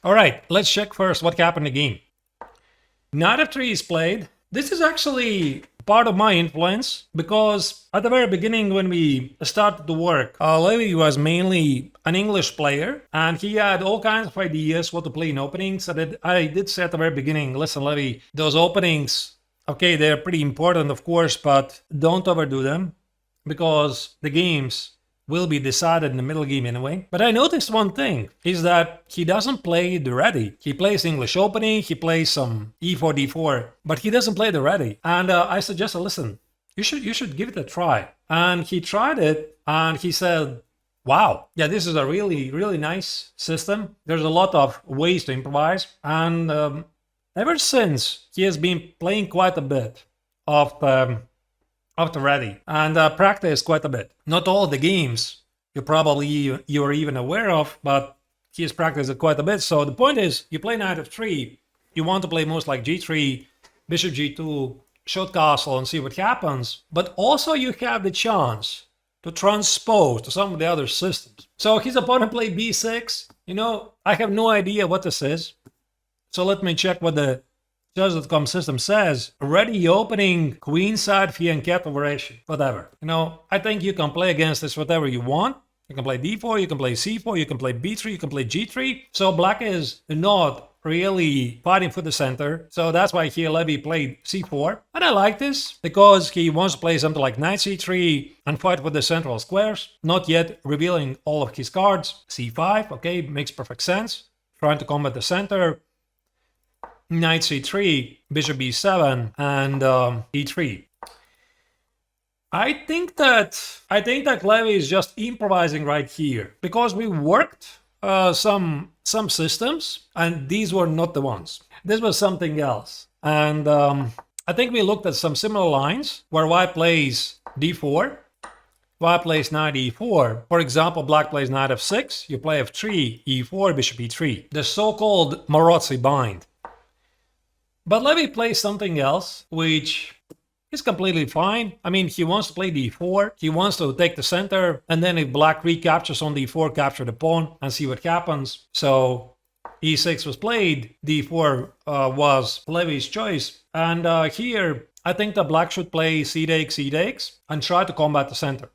All right, let's check first what happened in the game. Knight f3 is played. This is actually part of my influence because at the very beginning when we started to work, Levy was mainly an English player and he had all kinds of ideas what to play in openings. I did say at the very beginning, listen Levy, those openings, okay, they're pretty important of course, but don't overdo them because the games will be decided in the middle game anyway. But I noticed one thing, is that he doesn't play the ready. He plays English opening, he plays some e4, d4, but he doesn't play the ready. And I suggested, listen, you should give it a try. And he tried it, and he said, wow, yeah, this is a really, really nice system. There's a lot of ways to improvise. And ever since, he has been playing quite a bit of the ready and practice quite a bit. Not all the games you're even aware of, but he's practiced it quite a bit. So the point is, you play knight f3, you want to play moves like g3, bishop g2, short castle and see what happens, but also you have the chance to transpose to some of the other systems. So his opponent played b6. You know, I have no idea what this is. So let me check what the Chess.com system says. Ready opening, queenside, fianchetto variation, whatever. You know, I think you can play against this whatever you want. You can play d4, you can play c4, you can play b3, you can play g3. So black is not really fighting for the center. So that's why here Levy played c4. And I like this because he wants to play something like knight c3 and fight for the central squares. Not yet revealing all of his cards. c5, okay, makes perfect sense. Trying to combat the center. Knight c3, bishop b7, and e3. I think that Levy is just improvising right here because we worked some systems and these were not the ones. This was something else, and I think we looked at some similar lines where white plays d4, white plays knight e4. For example, black plays knight f6. You play f3, e4, bishop e3. The so-called Marozzi bind. But Levy plays something else, which is completely fine. I mean, he wants to play d4, he wants to take the center, and then if black recaptures on d4, capture the pawn and see what happens. So e6 was played, d4 was Levy's choice. And here, I think that black should play c takes, and try to combat the center.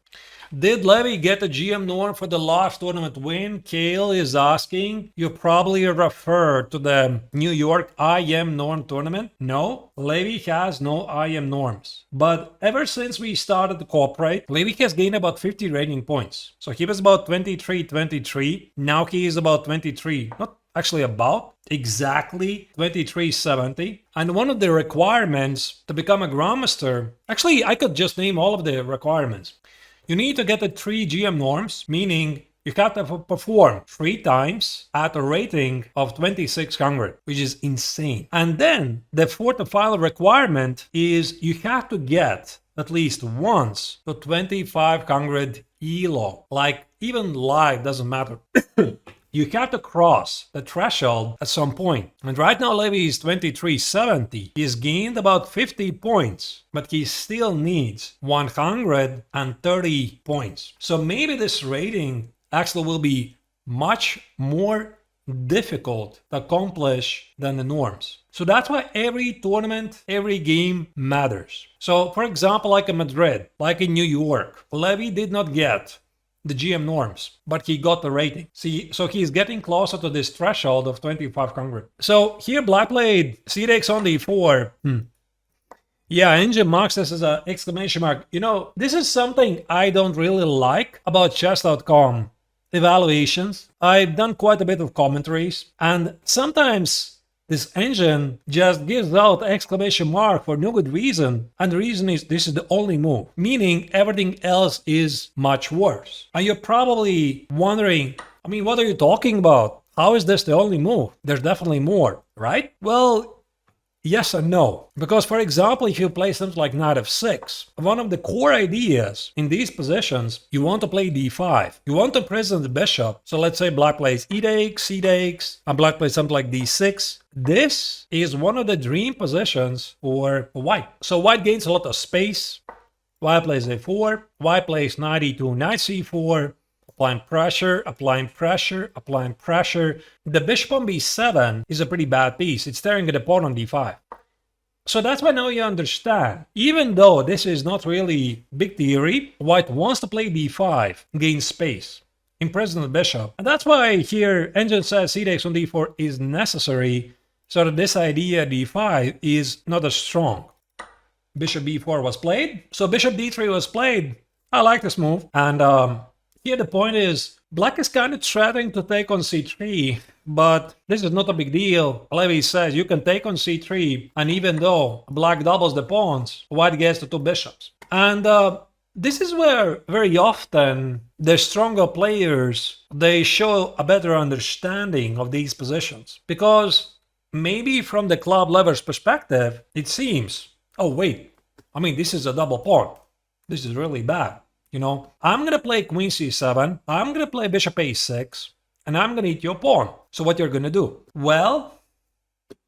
Did Levy get a GM norm for the last tournament win? Kale is asking. You probably refer to the New York IM norm tournament. No, Levy has no IM norms. But ever since we started to cooperate, Levy has gained about 50 rating points. So he was about 23. Now he is about 23. Not actually about, exactly 2370. And one of the requirements to become a Grandmaster, actually I could just name all of the requirements. You need to get the 3 GM norms, meaning you have to perform 3 times at a rating of 2600, which is insane. And then the fourth and final requirement is you have to get at least once to 2500 ELO. Like even live doesn't matter. You have to cross the threshold at some point. And right now Levy is 2370. He's gained about 50 points, but he still needs 130 points. So maybe this rating actually will be much more difficult to accomplish than the norms. So that's why every tournament, every game matters. So for example, like in Madrid, like in New York, Levy did not get the GM norms, but he got the rating. See, so he's getting closer to this threshold of 2500. So here black played c takes on d4. Yeah, engine marks this as an exclamation mark. You know, this is something I don't really like about chess.com evaluations. I've done quite a bit of commentaries, and sometimes this engine just gives out exclamation mark for no good reason, and the reason is this is the only move, meaning everything else is much worse. And you're probably wondering, I mean, what are you talking about? How is this the only move? There's definitely more, right? Well, yes and no. Because for example, if you play something like knight f6, one of the core ideas in these positions, you want to play d5. You want to imprison the bishop. So let's say black plays e takes, c takes, and black plays something like d6. This is one of the dream positions for white. So white gains a lot of space. White plays a4, white plays knight e2, knight c4. Applying pressure, applying pressure, applying pressure. The bishop on b7 is a pretty bad piece. It's staring at the pawn on d5. So that's why now you understand. Even though this is not really big theory, white wants to play d5, gain space, imprison the bishop. And that's why here Engine says c takes on d4 is necessary, so that this idea d5 is not as strong. Bishop b4 was played, so bishop d3 was played. I like this move. And here the point is, black is kind of threatening to take on c3, but this is not a big deal. Levy says you can take on c3, and even though black doubles the pawns, white gets the two bishops. And this is where very often the stronger players, they show a better understanding of these positions. Because maybe from the club level's perspective, it seems, oh wait, I mean, this is a double pawn. This is really bad. You know, I'm going to play queen c7, I'm going to play bishop a6, and I'm going to eat your pawn. So what you're going to do? Well,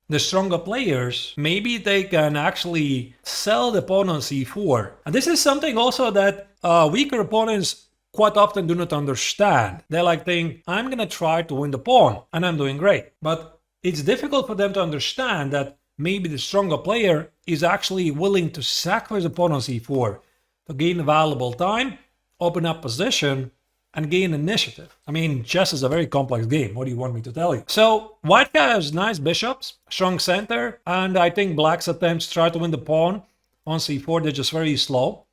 the stronger players, maybe they can actually sell the pawn on c4. And this is something also that weaker opponents quite often do not understand. They like think, I'm going to try to win the pawn, and I'm doing great. But it's difficult for them to understand that maybe the stronger player is actually willing to sacrifice the pawn on c4 to gain valuable time, open up position, and gain initiative. I mean, chess is a very complex game. What do you want me to tell you? So, white has nice bishops, strong center, and I think black's attempts to try to win the pawn on c4, they're just very slow.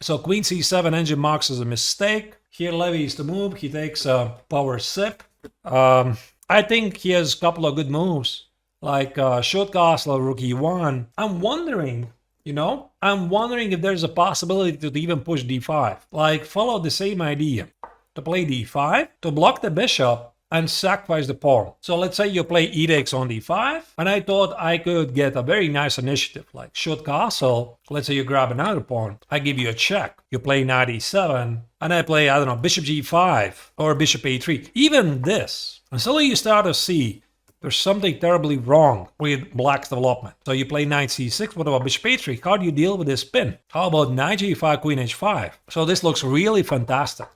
So, queen c7 engine marks as a mistake. Here, Levy is the move. He takes a power sip. I think he has a couple of good moves, like short castle, rook e1. I'm wondering, if there's a possibility to even push d5. Like, follow the same idea. To play d5, to block the bishop, and sacrifice the pawn. So let's say you play e takes on d5, and I thought I could get a very nice initiative, like short castle. Let's say you grab another pawn. I give you a check. You play knight e7, and I play, I don't know, bishop g5, or bishop a3. Even this. And suddenly you start to see there's something terribly wrong with black's development. So you play knight c6, what about bishop a3? How do you deal with this pin? How about knight g5, queen h5? So this looks really fantastic.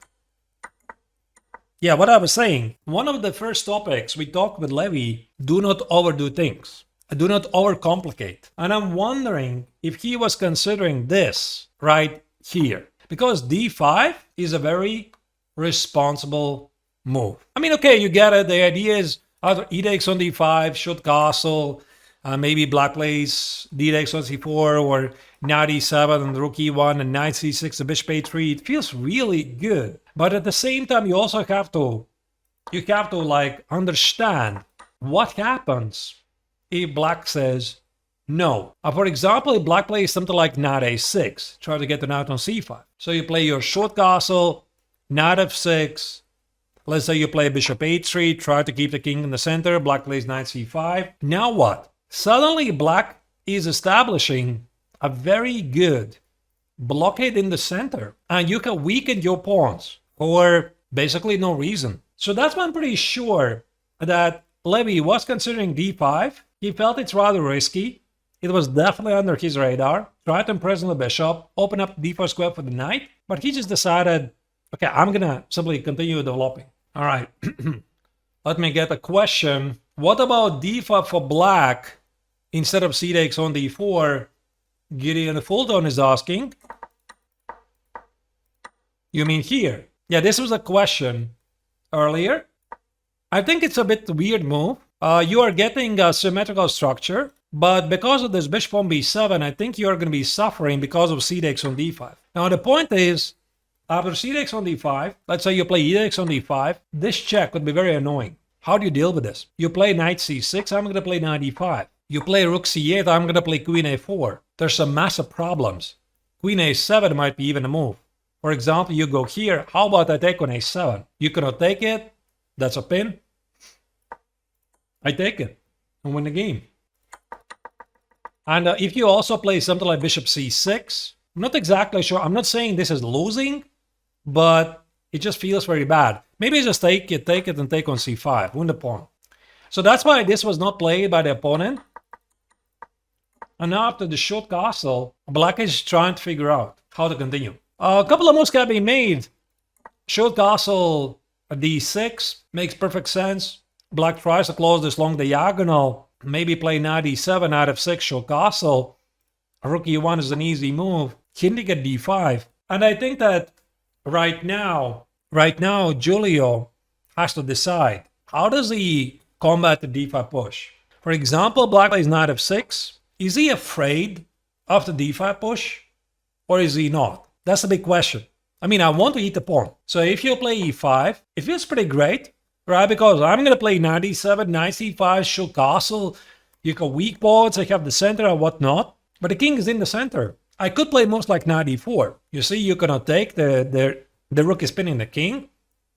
Yeah, what I was saying, one of the first topics we talked with Levy, do not overdo things. Do not overcomplicate. And I'm wondering if he was considering this right here. Because d5 is a very responsible move. I mean, okay, you get it. The idea is either e takes on d5, short castle, maybe black plays d takes on c4, or knight e7 and rook e1 and knight c6 and bishop a3. It feels really good. But at the same time, you also have to like understand what happens if black says no. For example, if black plays something like knight a6, try to get the knight on c5. So you play your short castle, knight f6. Let's say you play bishop a3, try to keep the king in the center. Black plays knight c5. Now what? Suddenly black is establishing a very good blockade in the center, and you can weaken your pawns for basically no reason. So that's why I'm pretty sure that Levy was considering d5. He felt it's rather risky. It was definitely under his radar. Tried to imprison the bishop, open up d4 square for the knight, but he just decided, okay, I'm gonna simply continue developing. All right, let me get a question. What about d5 for black instead of c takes on d4? Gideon Fulton is asking. You mean here? Yeah, this was a question earlier. I think it's a bit weird move. You are getting a symmetrical structure, but because of this bishop on b7, I think you are going to be suffering because of c takes on d5. Now the point is, after c takes on d5, let's say you play e takes on d5, this check would be very annoying. How do you deal with this? You play knight c6, I'm going to play knight e5. You play rook c8, I'm going to play queen a4. There's some massive problems. Queen a7 might be even a move. For example, you go here, how about I take on a7? You cannot take it, that's a pin. I take it and win the game. And if you also play something like bishop c6, I'm not exactly sure, I'm not saying this is losing, but it just feels very bad. Maybe just take it and take on c5, win the pawn. So that's why this was not played by the opponent. And now after the short castle, black is trying to figure out how to continue. A couple of moves can be made Should castle a d6, makes perfect sense. Black tries to close this long diagonal, maybe play knight e7 out of 6, should castle. Rook e1 is an easy move, hinting at d5. And I think that right now, Julio has to decide, how does he combat the d5 push? For example, black plays knight f6. Is he afraid of the d5 push? Or is he not? That's the big question. I mean, I want to eat the pawn. So if you play e5, it feels pretty great, right? Because I'm going to play knight e7, knight c5, should castle. You got weak pawns, I have the center and whatnot. But the king is in the center. I could play moves like knight e4. You see, you cannot take the rook is pinning the king.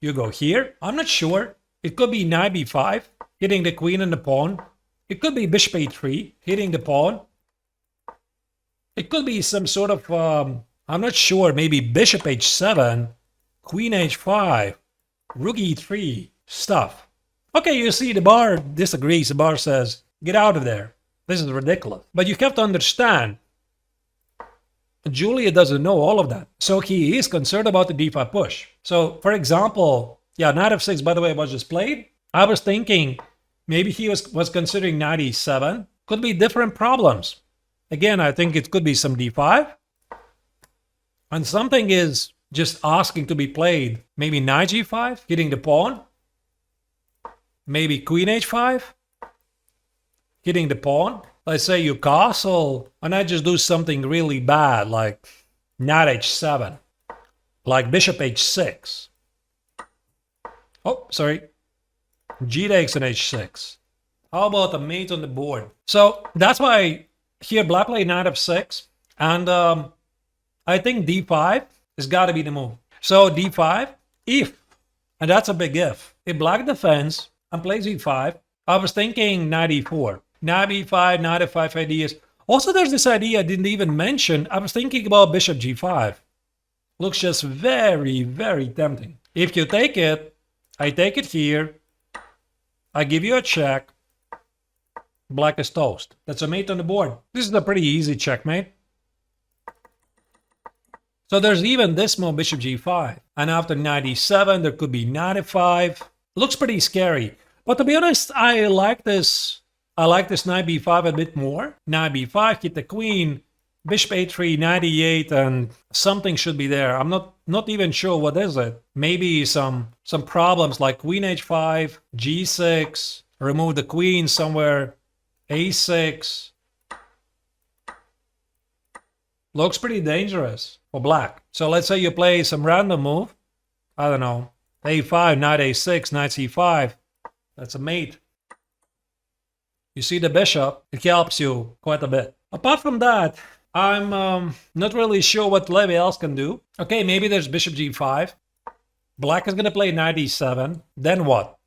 You go here. I'm not sure. It could be knight b5, hitting the queen and the pawn. It could be bishop a3, hitting the pawn. It could be some sort of, I'm not sure, maybe bishop h7, queen h5, rook e3 stuff. Okay, you see, the bar disagrees. The bar says, get out of there. This is ridiculous. But you have to understand, Julia doesn't know all of that. So he is concerned about the d5 push. So, for example, yeah, knight f6, by the way, was just played. I was thinking maybe he was considering knight e7. Could be different problems. Again, I think it could be some d5. And something is just asking to be played. Maybe knight g5, hitting the pawn. Maybe queen h5, hitting the pawn. Let's say you castle, and I just do something really bad, like knight h7, like bishop h6. Oh, sorry. G takes an h6. How about a mate on the board? So that's why here black play knight f6, and I think d5 has got to be the move. So d5, if, and that's a big if black defends and plays e5, I was thinking knight e4. Knight b5, knight f5 ideas. Also, there's this idea I didn't even mention. I was thinking about bishop g5. Looks just very, very tempting. If you take it, I take it here. I give you a check. Black is toast. That's a mate on the board. This is a pretty easy checkmate. So there's even this move, bishop g5. And after knight e7, there could be knight f5. Looks pretty scary. But to be honest, I like this knight b5 a bit more. Knight b5, hit the queen, bishop a3, knight e8, and something should be there. I'm not even sure what is it. Maybe some problems like queen h5, g6, remove the queen somewhere, a6. Looks pretty dangerous for black. So let's say you play some random move. I don't know, a5, knight a6, knight c5. That's a mate. You see the bishop, it helps you quite a bit. Apart from that, I'm not really sure what Levy else can do. Okay, maybe there's bishop g5. Black is going to play knight e7. Then what?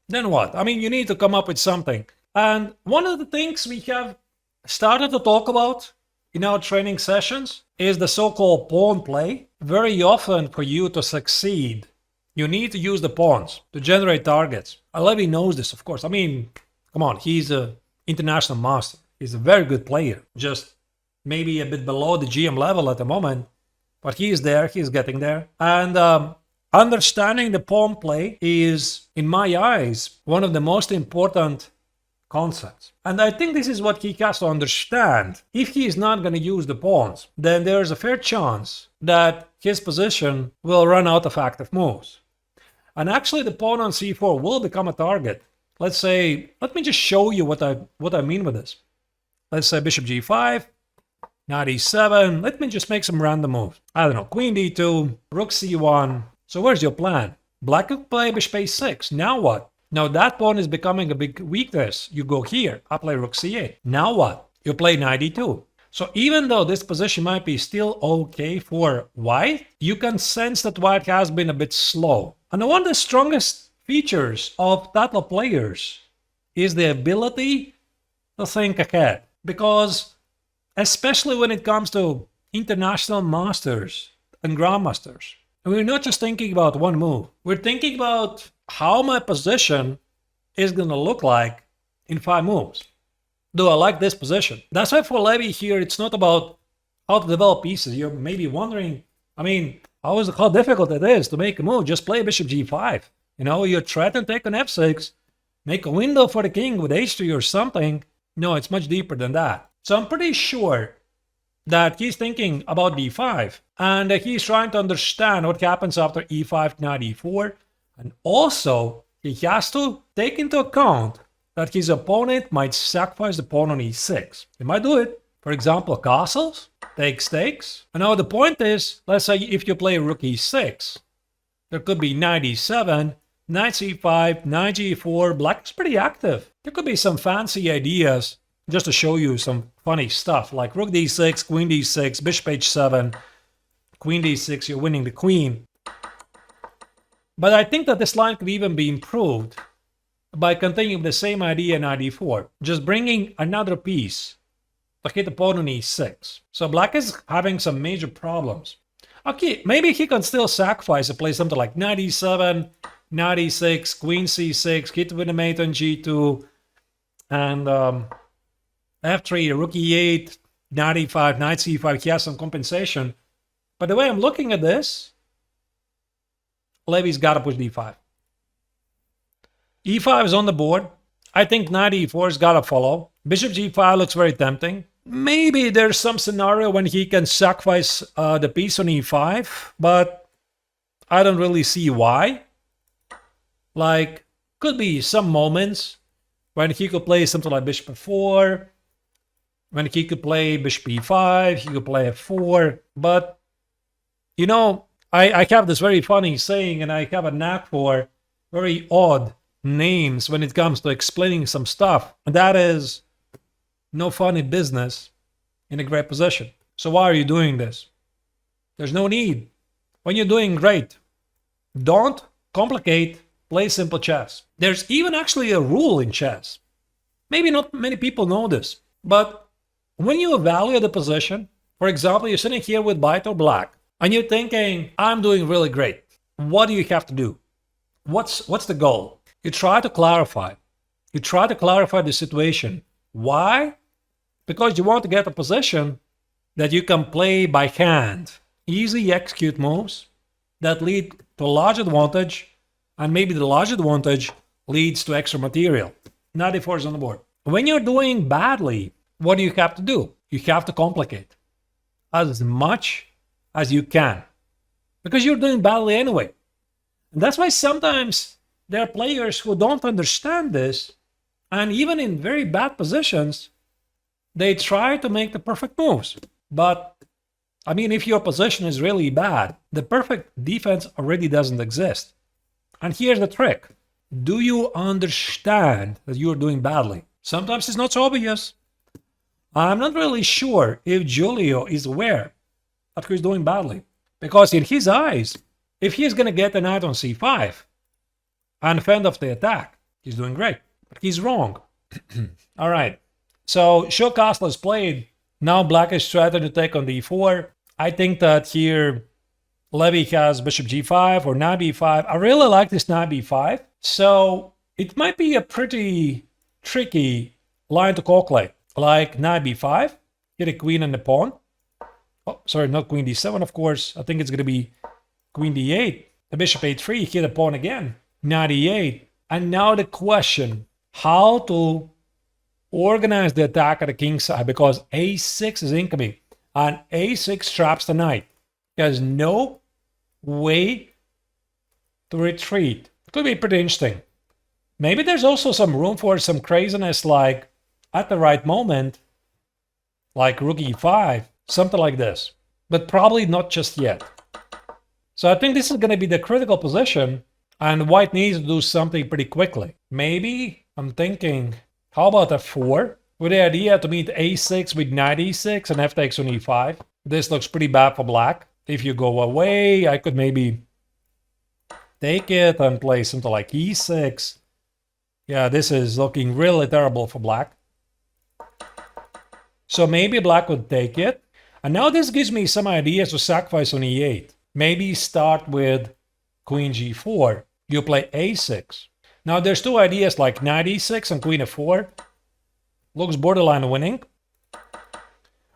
I mean, you need to come up with something. And one of the things we have started to talk about in our training sessions is the so-called pawn play. Very often for you to succeed, you need to use the pawns to generate targets. Levy knows this, of course. I mean, come on, he's a international master. He's a very good player. Just maybe a bit below the GM level at the moment, but he is there. He's getting there. And understanding the pawn play is, in my eyes, one of the most important concepts. And I think this is what he has to understand. If he is not going to use the pawns, then there's a fair chance that his position will run out of active moves. And actually the pawn on c4 will become a target. Let's say, let me just show you what I mean with this. Let's say bishop g5, knight e7. Let me just make some random moves. I don't know, queen d2, rook c1. So where's your plan? Black could play bishop a6. Now what? Now that pawn is becoming a big weakness. You go here. I play rook c8. Now what? You play knight e2. So even though this position might be still okay for white, you can sense that white has been a bit slow. And one of the strongest features of title players is the ability to think ahead. Because especially when it comes to international masters and grandmasters, we're not just thinking about one move. We're thinking about how my position is going to look like in 5 moves. Do I like this position? That's why for Levy here, it's not about how to develop pieces. You're maybe wondering, I mean, how difficult it is to make a move. Just play bishop g5. You know, you threaten take on f6, make a window for the king with h3 or something. No, it's much deeper than that. So I'm pretty sure that he's thinking about d5, and he's trying to understand what happens after e5 knight e4, and also he has to take into account that his opponent might sacrifice the pawn on e6. He might do it. For example, castles, takes. And now the point is, let's say if you play rook e6, there could be knight e7, knight c5, knight g4. Black is pretty active. There could be some fancy ideas just to show you some funny stuff, like rook d6, queen d6, bishop h7, queen d6, you're winning the queen. But I think that this line could even be improved by continuing the same idea in knight e4, just bringing another piece to hit the pawn on e6. So black is having some major problems. Okay, maybe he can still sacrifice and play something like knight e7, knight e6, queen c6, hit with the mate on g2, and f3, rook e8, knight e5, knight c5. He has some compensation. But the way I'm looking at this, Levy's got to push d5. e5 is on the board. I think knight e4's got to follow. Bishop g5 looks very tempting. Maybe there's some scenario when he can sacrifice the piece on e5, but I don't really see why. Like, could be some moments when he could play something like bishop f4, when he could play bishop e5, he could play f4, but, you know, I have this very funny saying, and I have a knack for very odd names when it comes to explaining some stuff, and that is no funny business in a great position. So why are you doing this? There's no need. When you're doing great, don't complicate, play simple chess. There's even actually a rule in chess. Maybe not many people know this, but when you evaluate the position, for example, you're sitting here with white or black, and you're thinking, I'm doing really great. What do you have to do? What's the goal? You try to clarify. You try to clarify the situation. Why? Because you want to get a position that you can play by hand. Easy execute moves that lead to a large advantage, and maybe the large advantage leads to extra material. Knight e4 is on the board. When you're doing badly, what do you have to do? You have to complicate as much as you can, because you're doing badly anyway. And that's why sometimes there are players who don't understand this, and even in very bad positions, they try to make the perfect moves. But, I mean, if your position is really bad, the perfect defense already doesn't exist. And here's the trick. Do you understand that you're doing badly? Sometimes it's not so obvious. I'm not really sure if Giulio is aware that he's doing badly. Because in his eyes, if he's going to get a knight on c5 and fend off the attack, he's doing great. But he's wrong. All right. So show castle is played. Now black is threatened to take on d4. I think that here Levy has bishop g5 or knight b5. I really like this knight b5. So it might be a pretty tricky line to calculate. Like knight b5, hit a queen and the pawn. Oh, sorry, not queen d7, of course. I think it's going to be queen d8. The bishop a3, hit a pawn again. Knight e8. And now the question, how to organize the attack at the king's side, because a6 is incoming. And a6 traps the knight. There's no way to retreat. Could be pretty interesting. Maybe there's also some room for some craziness, like at the right moment, like rook e5, something like this. But probably not just yet. So I think this is going to be the critical position, and white needs to do something pretty quickly. Maybe I'm thinking, how about f4? With the idea to meet a6 with knight e6 and f takes on e5. This looks pretty bad for black. If you go away, I could maybe take it and play something like e6. Yeah, this is looking really terrible for black. So maybe black would take it. And now this gives me some ideas to sacrifice on e8. Maybe start with queen g4. You play a6. Now there's two ideas like knight e6 and queen f4. Looks borderline winning.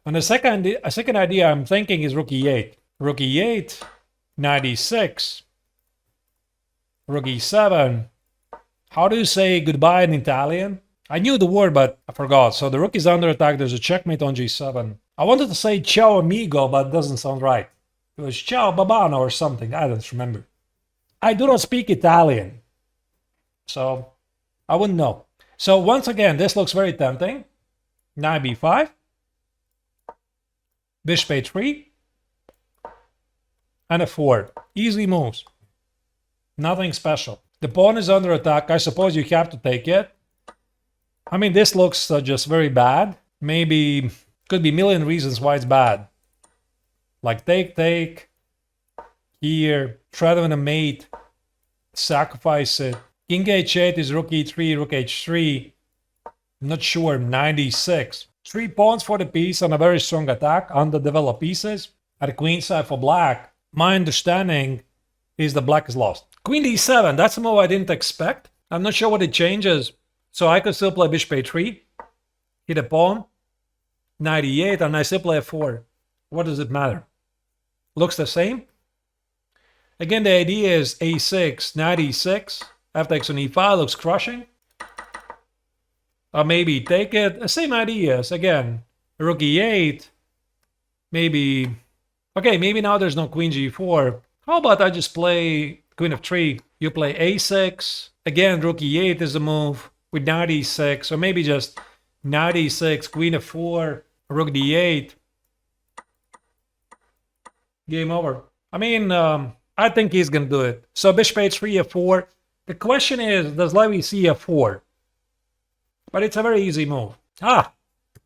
And the second idea I'm thinking is rook e8. Rook e8 96. Rook e7. How do you say goodbye in Italian? I knew the word, but I forgot. So the rook is under attack. There's a checkmate on g7. I wanted to say ciao amigo, but it doesn't sound right. It was ciao babano or something. I don't remember. I do not speak Italian, so I wouldn't know. So once again, this looks very tempting. Knight b5. Bishop a3. And a 4. Easy moves. Nothing special. The pawn is under attack. I suppose you have to take it. I mean, this looks just very bad. Maybe could be a million reasons why it's bad. Like take, here, try to win a mate, sacrifice it. King h8 is rook e3, rook h3. I'm not sure, 96. 3 pawns for the piece on a very strong attack, underdeveloped pieces. At queen side for black, my understanding is the black is lost. Queen d7, that's a move I didn't expect. I'm not sure what it changes. So I could still play bishop a3, hit a pawn, knight e8, and I still play a4. What does it matter? Looks the same. Again, the idea is a6, knight e6, f takes on e5, looks crushing. Or maybe take it. The same ideas. Again, rook e8, maybe. Okay, maybe now there's no queen g4. How about I just play queen of 3? You play a6. Again, rook e8 is the move with knight e6. Or maybe just knight e6, queen of 4, rook d8. Game over. I mean, I think he's going to do it. So bishop h3, f4. The question is, does Levy see f4? But it's a very easy move.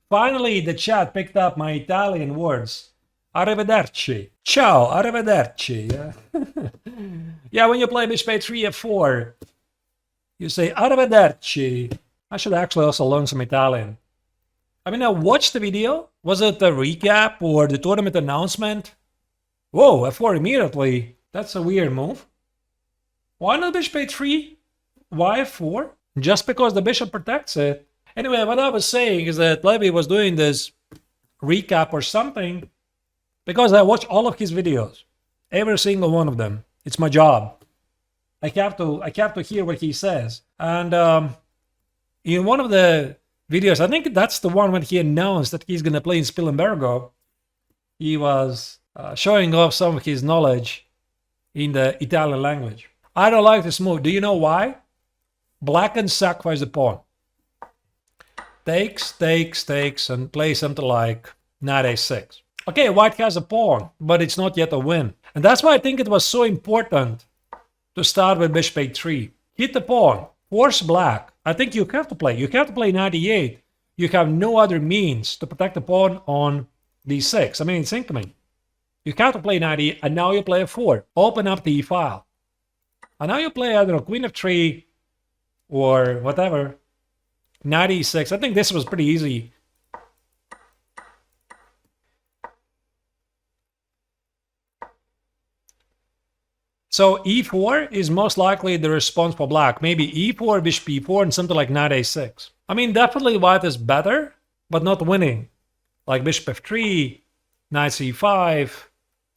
Finally the chat picked up my Italian words. Arrivederci. Ciao, arrivederci. Yeah, when you play bishop a3, f4, you say arrivederci. I should actually also learn some Italian. I mean, I watched the video. Was it a recap or the tournament announcement? Whoa, f4 immediately. That's a weird move. Why not bishop a3? Why f4? Just because the bishop protects it. Anyway, what I was saying is that Levy was doing this recap or something because I watch all of his videos. Every single one of them. It's my job. I have to hear what he says. And in one of the videos, I think that's the one when he announced that he's going to play in Spilimbergo, he was showing off some of his knowledge in the Italian language. I don't like this move. Do you know why? Black can sacrifice the pawn. Takes, and plays something like knight a6. Okay, white has a pawn, but it's not yet a win. And that's why I think it was so important to start with bishop a3. Hit the pawn, force black. I think you have to play. You have to play knight e8. You have no other means to protect the pawn on d6. I mean, it's incoming. You have to play knight e8, and now you play a4. Open up the e-file. And now you play, I don't know, queen of 3, or whatever, knight e6. I think this was pretty easy. So e4 is most likely the response for black. Maybe e4, bishop e4, and something like knight a6. I mean, definitely white is better, but not winning. Like bishop f3, knight c5,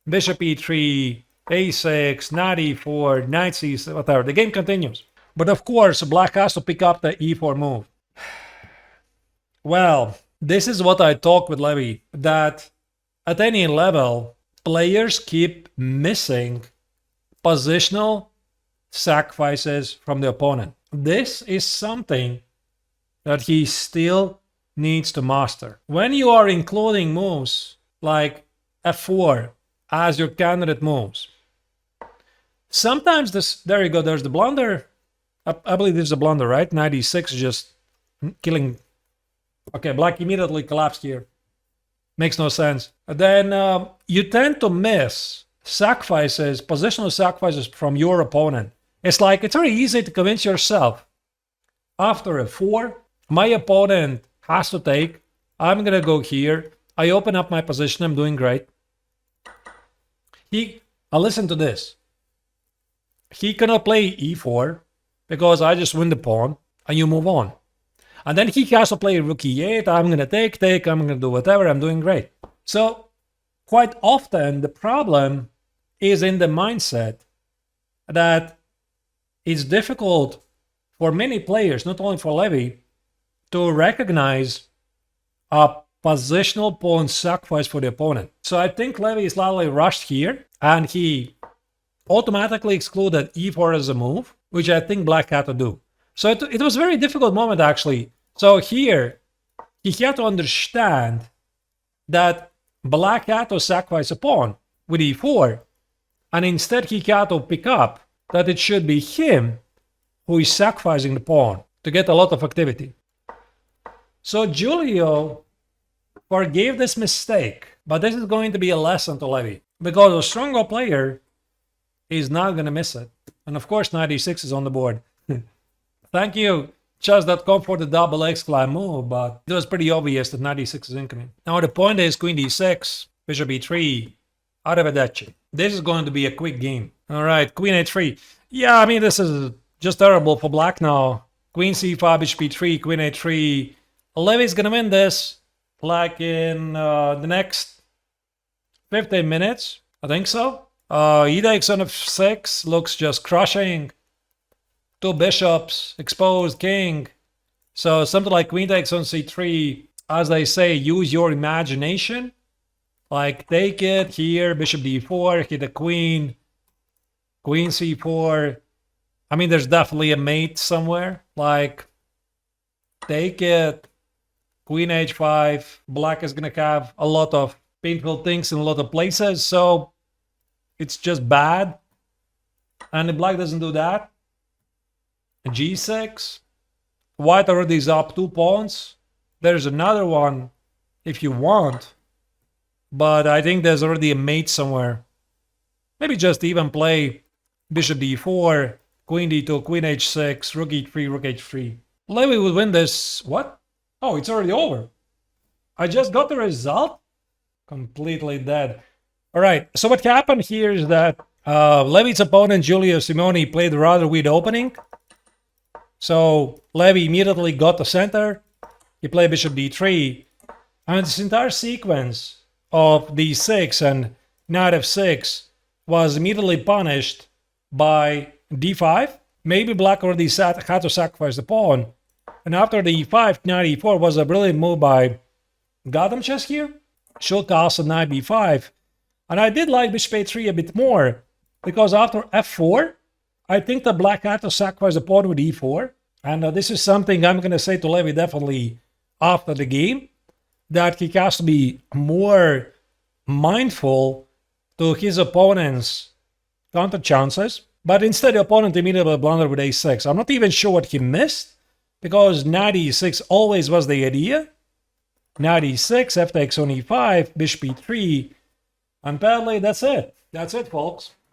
bishop e3, a6, knight e4, knight c6, whatever. The game continues. But of course, black has to pick up the e4 move. Well, this is what I talked with Levy, that at any level, players keep missing positional sacrifices from the opponent. This is something that he still needs to master. When you are including moves like f4 as your candidate moves, sometimes this, there you go, there's the blunder. I believe this is a blunder, right? Knight e6 is just killing. Okay, black immediately collapsed here. Makes no sense. And then you tend to miss sacrifices, positional sacrifices from your opponent. It's like, it's very easy to convince yourself. After f4, my opponent has to take. I'm going to go here. I open up my position. I'm doing great. Listen to this. He cannot play e4 because I just win the pawn and you move on. And then he has to play rook e8. I'm going to take. I'm going to do whatever. I'm doing great. So quite often the problem is in the mindset that it's difficult for many players, not only for Levy, to recognize a positional pawn sacrifice for the opponent. So I think Levy slightly rushed here, and he automatically excluded e4 as a move, which I think Black had to do. So it was a very difficult moment, actually. So here, he had to understand that Black had to sacrifice a pawn with e4, and instead he had to pick up that it should be him who is sacrificing the pawn to get a lot of activity. So Giulio forgave this mistake, but this is going to be a lesson to Levy, because a stronger player is not going to miss it. And of course, 96 is on the board. Thank you, chess.com, for the double exclam move, but it was pretty obvious that 96 is incoming. Now the point is queen d6, bishop e3, arrivederci. This is going to be a quick game. All right, queen a3. Yeah, I mean, this is just terrible for Black now. Queen c5, bishop e3, queen a3. Levy's going to win this like in the next 15 minutes. I think so. E takes on f6 looks just crushing. Two bishops, exposed king. So something like queen takes on c3, as they say, use your imagination. Like take it here, bishop d4, hit the queen, queen c4. I mean, there's definitely a mate somewhere. Like take it, queen h5. Black is gonna have a lot of painful things in a lot of places, so it's just bad. And if Black doesn't do that, g6. White already is up 2 pawns. There's another one if you want, but I think there's already a mate somewhere. Maybe just even play bishop d4, queen d2, queen h6, rook e3, rook h3. Levy would win this. What? Oh, it's already over. I just got the result. Completely dead. All right, so what happened here is that Levy's opponent, Giulio Simoni, played a rather weird opening. So Levy immediately got the center. He played bishop d3. And this entire sequence of d6 and knight f6 was immediately punished by d5. Maybe Black already had to sacrifice the pawn. And after the e5, knight e4 was a brilliant move by Gotham chess here. Should castle knight b5. And I did like bishop a3 a bit more, because after f4, I think that Black had to sacrifice the pawn with e4. And this is something I'm going to say to Levy definitely after the game, that he has to be more mindful to his opponent's counter chances. But instead, the opponent immediately blundered with a6. I'm not even sure what he missed, because knight e6 always was the idea. Knight e6, f takes on e5, bishop e3, and apparently that's it. That's it, folks.